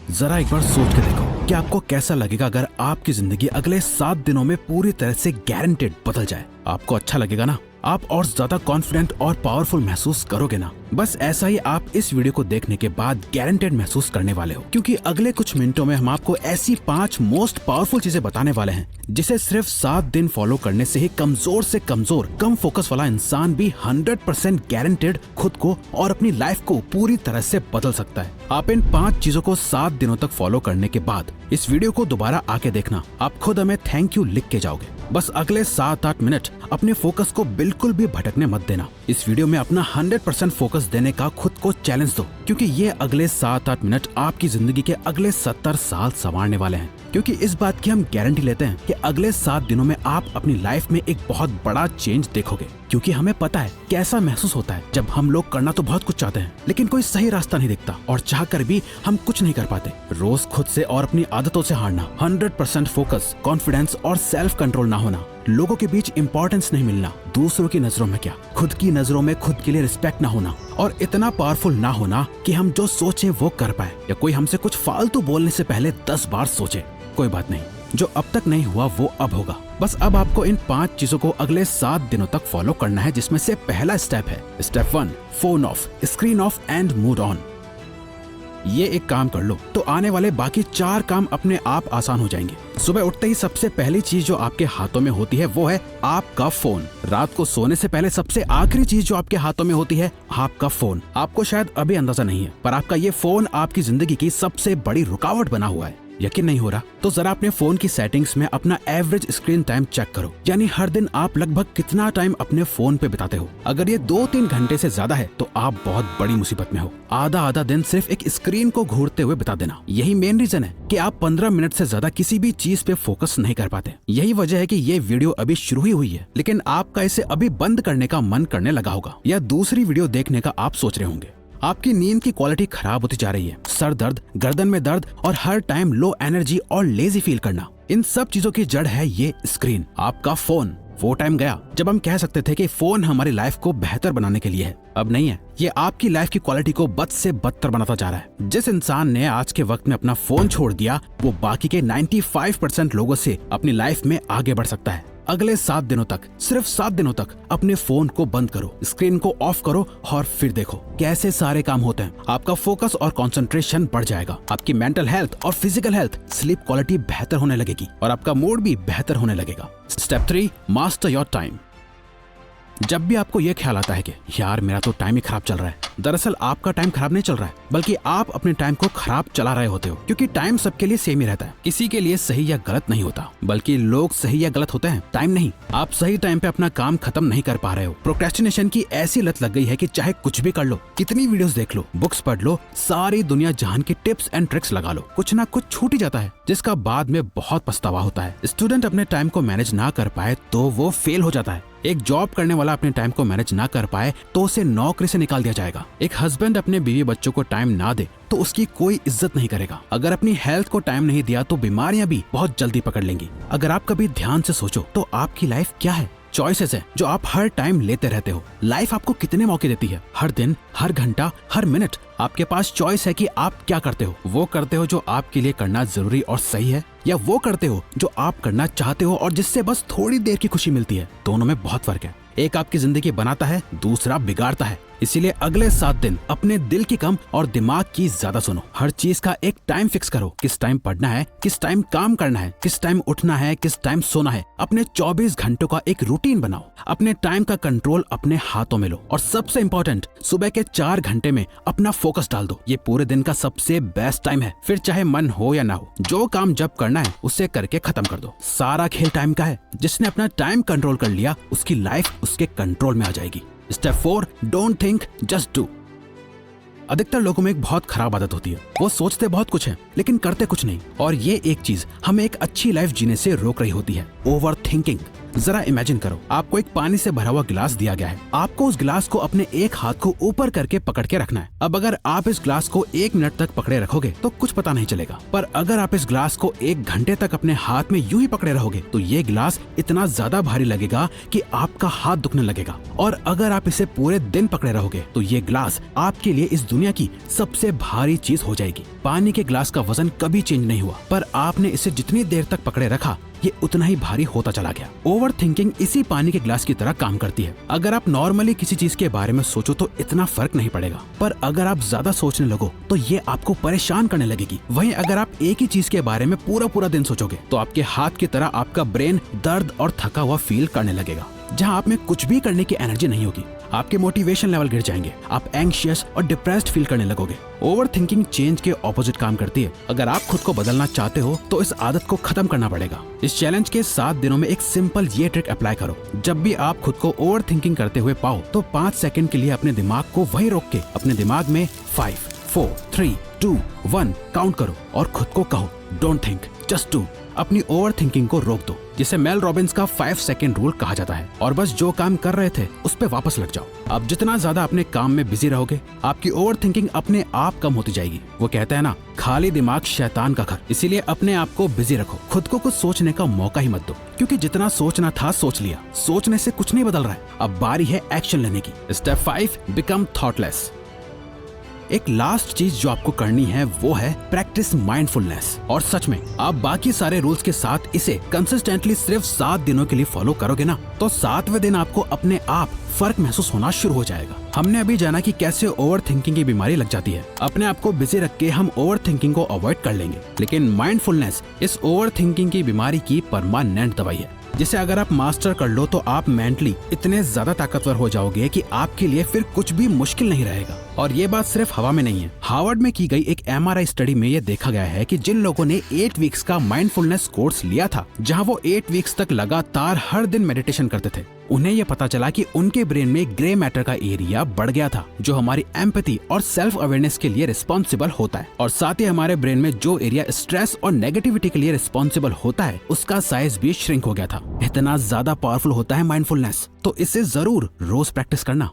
जरा एक बार सोच के देखो कि आपको कैसा लगेगा अगर आपकी जिंदगी अगले 7 दिनों में पूरी तरह से गारंटेड बदल जाए। आपको अच्छा लगेगा ना? आप और ज्यादा कॉन्फिडेंट और पावरफुल महसूस करोगे ना? बस ऐसा ही आप इस वीडियो को देखने के बाद गारंटेड महसूस करने वाले हो, क्योंकि अगले कुछ मिनटों में हम आपको ऐसी 5 मोस्ट पावरफुल चीजें बताने वाले हैं जिसे सिर्फ 7 दिन फॉलो करने से ही कमजोर से कमजोर कम फोकस वाला इंसान भी 100% गारंटेड खुद को और अपनी लाइफ को पूरी तरह से बदल सकता है। आप इन 5 चीजों को 7 दिनों तक फॉलो करने के बाद इस वीडियो को दोबारा आके देखना, आप खुद हमें थैंक यू लिख के जाओगे। बस अगले 7-8 मिनट अपने फोकस को बिल्कुल भी भटकने मत देना। इस वीडियो में अपना 100% फोकस देने का खुद को चैलेंज दो, क्योंकि ये अगले 7-8 मिनट आपकी जिंदगी के अगले 70 साल संवारने वाले हैं। क्योंकि इस बात की हम गारंटी लेते हैं कि अगले 7 दिनों में आप अपनी लाइफ में एक बहुत बड़ा चेंज देखोगे, क्योंकि हमें पता है कैसा महसूस होता है जब हम लोग करना तो बहुत कुछ चाहते हैं लेकिन कोई सही रास्ता नहीं दिखता और चाहकर भी हम कुछ नहीं कर पाते। रोज खुद से और अपनी आदतों से हारना, 100% फोकस, कॉन्फिडेंस और सेल्फ कंट्रोल ना होना, लोगों के बीच इंपॉर्टेंस नहीं मिलना, दूसरों की नजरों में क्या खुद की नजरों में खुद के लिए रिस्पेक्ट ना होना और इतना पावरफुल ना होना कि हम जो सोचें वो कर पाए, या कोई हमसे कुछ फालतू बोलने से पहले 10 बार सोचे। कोई बात नहीं, जो अब तक नहीं हुआ वो अब होगा। बस अब आपको इन 5 चीजों को अगले 7 दिनों तक फॉलो करना है, जिसमें से पहला स्टेप है step 1, phone of, screen of and mood on. ये एक काम कर लो तो आने वाले बाकी 4 काम अपने आप आसान हो जाएंगे। सुबह उठते ही सबसे पहली चीज जो आपके हाथों में होती है वो है आपका फोन। रात को सोने से पहले सबसे आखिरी चीज जो आपके हाथों में होती है आपका फोन। आपको शायद अभी अंदाजा नहीं है, पर आपका ये फोन आपकी जिंदगी की सबसे बड़ी रुकावट बना हुआ है। यकीन नहीं हो रहा तो जरा अपने फोन की सेटिंग्स में अपना एवरेज स्क्रीन टाइम चेक करो, यानी हर दिन आप लगभग कितना टाइम अपने फोन पे बिताते हो। अगर ये 2-3 घंटे से ज्यादा है तो आप बहुत बड़ी मुसीबत में हो। आधा दिन सिर्फ एक स्क्रीन को घूरते हुए बिता देना, यही मेन रीजन है कि आप 15 मिनट से ज्यादा किसी भी चीज पे फोकस नहीं कर पाते। यही वजह है कि ये वीडियो अभी शुरू ही हुई है, लेकिन आपका इसे अभी बंद करने का मन करने लगा होगा, या दूसरी वीडियो देखने का आप सोच रहे होंगे। आपकी नींद की क्वालिटी खराब होती जा रही है, सर दर्द, गर्दन में दर्द और हर टाइम लो एनर्जी और लेजी फील करना, इन सब चीजों की जड़ है ये स्क्रीन, आपका फोन। वो टाइम गया जब हम कह सकते थे कि फोन हमारी लाइफ को बेहतर बनाने के लिए है। अब नहीं है, ये आपकी लाइफ की क्वालिटी को बद से बदतर बनाता जा रहा है। जिस इंसान ने आज के वक्त में अपना फोन छोड़ दिया वो बाकी के 95% लोगों से अपनी लाइफ में आगे बढ़ सकता है। अगले 7 दिनों तक, सिर्फ 7 दिनों तक अपने फोन को बंद करो, स्क्रीन को ऑफ करो और फिर देखो कैसे सारे काम होते हैं। आपका फोकस और कंसंट्रेशन बढ़ जाएगा, आपकी मेंटल हेल्थ और फिजिकल हेल्थ, स्लीप क्वालिटी बेहतर होने लगेगी और आपका मूड भी बेहतर होने लगेगा। Step 3, master your time. जब भी आपको ये ख्याल आता है कि यार मेरा तो टाइम ही खराब चल रहा है, दरअसल आपका टाइम खराब नहीं चल रहा है, बल्कि आप अपने टाइम को खराब चला रहे होते हो। क्योंकि टाइम सबके लिए सेम ही रहता है, किसी के लिए सही या गलत नहीं होता, बल्कि लोग सही या गलत होते हैं, टाइम नहीं। आप सही टाइम पे अपना काम खत्म नहीं कर पा रहे हो। प्रोक्रेस्टिनेशन की ऐसी लत लग गई है कि चाहे कुछ भी कर लो, कितनी वीडियोस देख लो, बुक्स पढ़ लो, सारी दुनिया जहान की टिप्स एंड ट्रिक्स लगा लो, कुछ ना कुछ छूट ही जाता है, जिसका बाद में बहुत पछतावा होता है। स्टूडेंट अपने टाइम को मैनेज ना कर पाए तो वो फेल हो जाता है। एक जॉब करने वाला अपने टाइम को मैनेज ना कर पाए तो उसे नौकरी से निकाल दिया जाएगा। एक हस्बैंड अपने बीवी बच्चों को टाइम ना दे तो उसकी कोई इज्जत नहीं करेगा। अगर अपनी हेल्थ को टाइम नहीं दिया तो बीमारियां भी बहुत जल्दी पकड़ लेंगी। अगर आप कभी ध्यान से सोचो तो आपकी लाइफ क्या है? चॉइसेस है जो आप हर टाइम लेते रहते हो। लाइफ आपको कितने मौके देती है? हर दिन, हर घंटा, हर मिनट आपके पास चॉइस है कि आप क्या करते हो। वो करते हो जो आपके लिए करना जरूरी और सही है, या वो करते हो जो आप करना चाहते हो और जिससे बस थोड़ी देर की खुशी मिलती है। दोनों में बहुत फर्क है। एक आपकी जिंदगी बनाता है, दूसरा बिगाड़ता है। इसीलिए अगले 7 दिन अपने दिल की कम और दिमाग की ज्यादा सुनो। हर चीज का एक टाइम फिक्स करो, किस टाइम पढ़ना है, किस टाइम काम करना है, किस टाइम उठना है, किस टाइम सोना है। अपने 24 घंटों का एक रूटीन बनाओ। अपने टाइम का कंट्रोल अपने हाथों में लो और सबसे इम्पोर्टेंट, सुबह के 4 घंटे में अपना फोकस डाल दो। ये पूरे दिन का सबसे बेस्ट टाइम है। फिर चाहे मन हो या ना हो, जो काम जब करना है उसे करके खत्म कर दो। सारा खेल टाइम का है। जिसने अपना टाइम कंट्रोल कर लिया उसकी लाइफ उसके कंट्रोल में आ जाएगी। Step 4, don't think, just do. अधिकतर लोगों में एक बहुत खराब आदत होती है, वो सोचते बहुत कुछ है लेकिन करते कुछ नहीं, और ये एक चीज हमें एक अच्छी लाइफ जीने से रोक रही होती है, ओवर थिंकिंग। जरा इमेजिन करो, आपको एक पानी से भरा हुआ गिलास दिया गया है। आपको उस गिलास को अपने एक हाथ को ऊपर करके पकड़ के रखना है। अब अगर आप इस ग्लास को 1 मिनट तक पकड़े रखोगे तो कुछ पता नहीं चलेगा, पर अगर आप इस ग्लास को 1 घंटे तक अपने हाथ में यूं ही पकड़े रहोगे तो ये गिलास इतना ज्यादा भारी लगेगा कि आपका हाथ दुखने लगेगा। और अगर आप इसे पूरे दिन पकड़े रहोगे तो ये ग्लास आपके लिए इस दुनिया की सबसे भारी चीज हो जाएगी। पानी के ग्लास का वजन कभी चेंज नहीं हुआ, पर आपने इसे जितनी देर तक पकड़े रखा ये उतना ही भारी होता चला गया। ओवर थिंकिंग इसी पानी के ग्लास की तरह काम करती है। अगर आप नॉर्मली किसी चीज के बारे में सोचो तो इतना फर्क नहीं पड़ेगा, पर अगर आप ज्यादा सोचने लगो तो ये आपको परेशान करने लगेगी। वहीं अगर आप एक ही चीज के बारे में पूरा दिन सोचोगे तो आपके हाथ की तरह आपका ब्रेन दर्द और थका हुआ फील करने लगेगा। जहाँ आप में कुछ भी करने की एनर्जी नहीं होगी, आपके मोटिवेशन लेवल गिर जाएंगे, आप एंग्शियस और डिप्रेस्ड फील करने लगोगे। ओवर थिंकिंग चेंज के ऑपोजिट काम करती है। अगर आप खुद को बदलना चाहते हो तो इस आदत को खत्म करना पड़ेगा। इस चैलेंज के 7 दिनों में एक सिंपल ये ट्रिक अप्लाई करो। जब भी आप खुद को ओवर थिंकिंग करते हुए पाओ तो 5 सेकंड के लिए अपने दिमाग को वहीं रोक के अपने दिमाग में 5, 4, 3, 2, 1 काउंट करो और खुद को कहो डोंट थिंक जस्ट डू। अपनी ओवर थिंकिंग को रोक दो, जिसे मेल रॉबिन्स का 5 सेकंड रूल कहा जाता है, और बस जो काम कर रहे थे उस पे वापस लग जाओ। अब जितना ज्यादा अपने काम में बिजी रहोगे आपकी ओवर थिंकिंग अपने आप कम होती जाएगी। वो कहते हैं ना, खाली दिमाग शैतान का घर। इसीलिए अपने आप को बिजी रखो, खुद को कुछ सोचने का मौका ही मत दो, क्योंकि जितना सोचना था सोच लिया। सोचने से कुछ नहीं बदल रहा है, अब बारी है एक्शन लेने की। Step 5, become thoughtless. एक लास्ट चीज जो आपको करनी है वो है प्रैक्टिस माइंडफुलनेस। और सच में आप बाकी सारे रूल्स के साथ इसे कंसिस्टेंटली सिर्फ 7 दिनों के लिए फॉलो करोगे ना, तो 7वें दिन आपको अपने आप फर्क महसूस होना शुरू हो जाएगा। हमने अभी जाना कि कैसे ओवर थिंकिंग की बीमारी लग जाती है। अपने आप को बिजी रख के हम ओवर थिंकिंग को अवॉइड कर लेंगे, लेकिन माइंडफुलनेस इस ओवर थिंकिंग की बीमारी की परमानेंट दवाई है, जिसे अगर आप मास्टर कर लो तो आप मेंटली इतने ज्यादा ताकतवर हो जाओगे कि आपके लिए फिर कुछ भी मुश्किल नहीं रहेगा। और ये बात सिर्फ हवा में नहीं है। हार्वर्ड में की गई एक MRI स्टडी में ये देखा गया है कि जिन लोगों ने 8 वीक्स का माइंडफुलनेस कोर्स लिया था, जहां वो 8 वीक्स तक लगातार हर दिन मेडिटेशन करते थे, उन्हें ये पता चला कि उनके ब्रेन में ग्रे मैटर का एरिया बढ़ गया था, जो हमारी एम्पैथी और सेल्फ अवेयरनेस के लिए रिस्पॉन्सिबल होता है। और साथ ही हमारे ब्रेन में जो एरिया स्ट्रेस और नेगेटिविटी के लिए रिस्पॉन्सिबल होता है, उसका साइज भी श्रिंक हो गया था। इतना ज्यादा पावरफुल होता है माइंडफुलनेस, तो इसे जरूर रोज प्रैक्टिस करना।